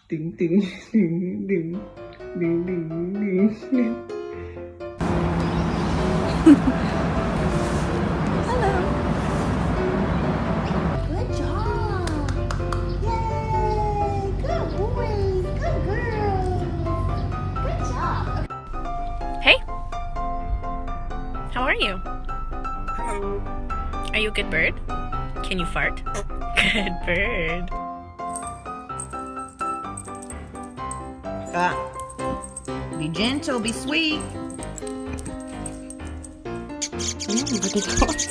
Ding, ding, ding, ding, ding, ding, ding, ding. Hello. Good job. Yay. Good boys. Good girls. Good job. Hey. How are you? Are you a good bird? Can you fart? Good bird. Be gentle, be sweet. Nobody calls.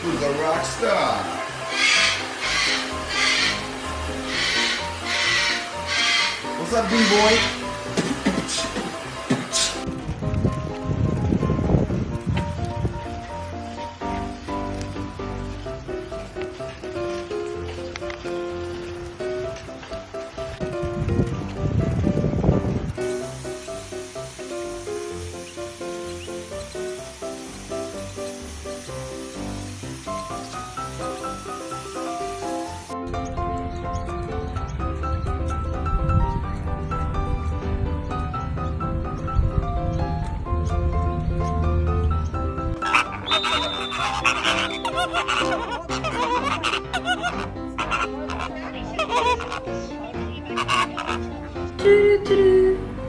Who's a rock star? What's up, B-boy?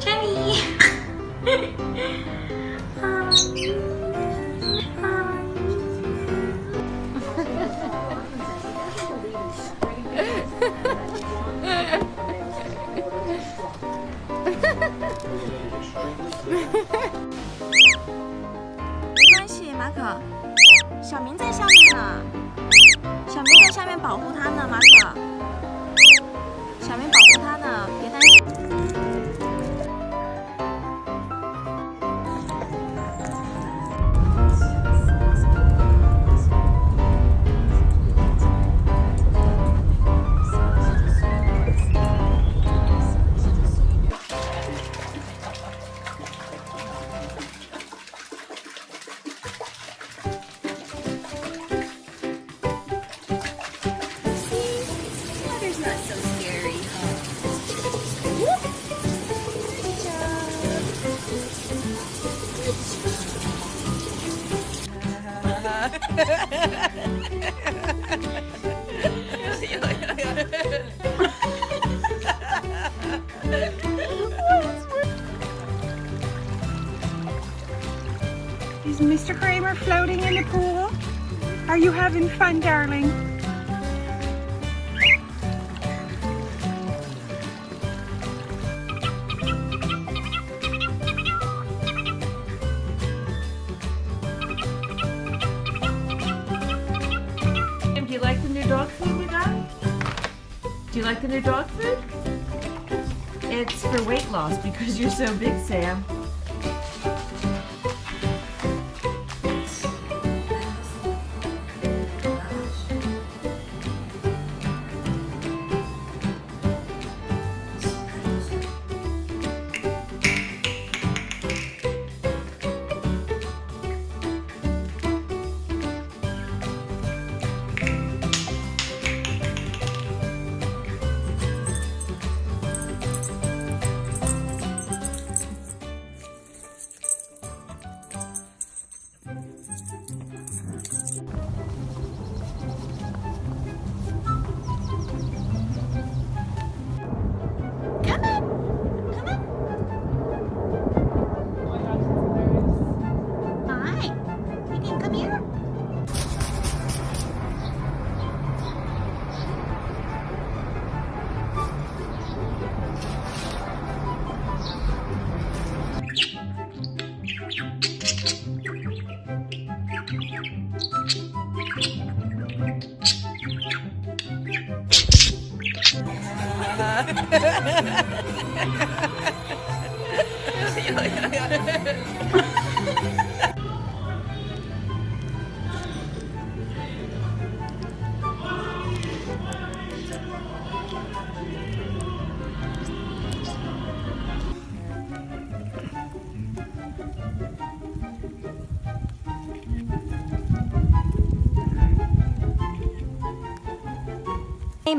Jenny.没关系，马可，小明在下面呢。小明在下面保护他呢，马可。小明保护他呢，别担心。Is Mr. Kramer floating in the pool? Are you having fun, darling? Do you like the new dog food we got? Do you like the new dog food? It's for weight loss because you're so big, Sam.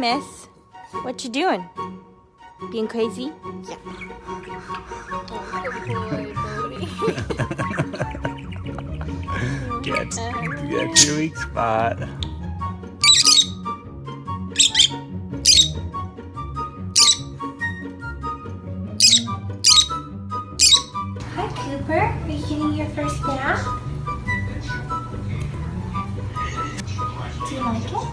miss. What you doing? Being crazy? Yeah. That's your weak spot. Hi, Cooper. Are you getting your first nap? Do you like it?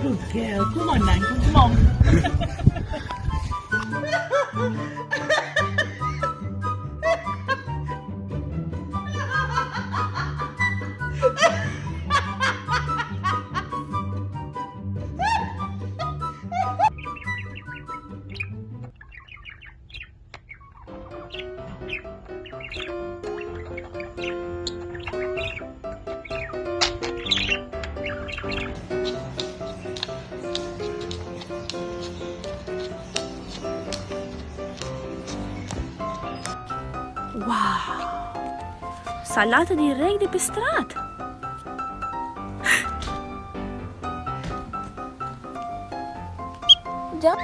Good girl. Come on, man. Come on. Wow! Salata direct de pe strat! Da.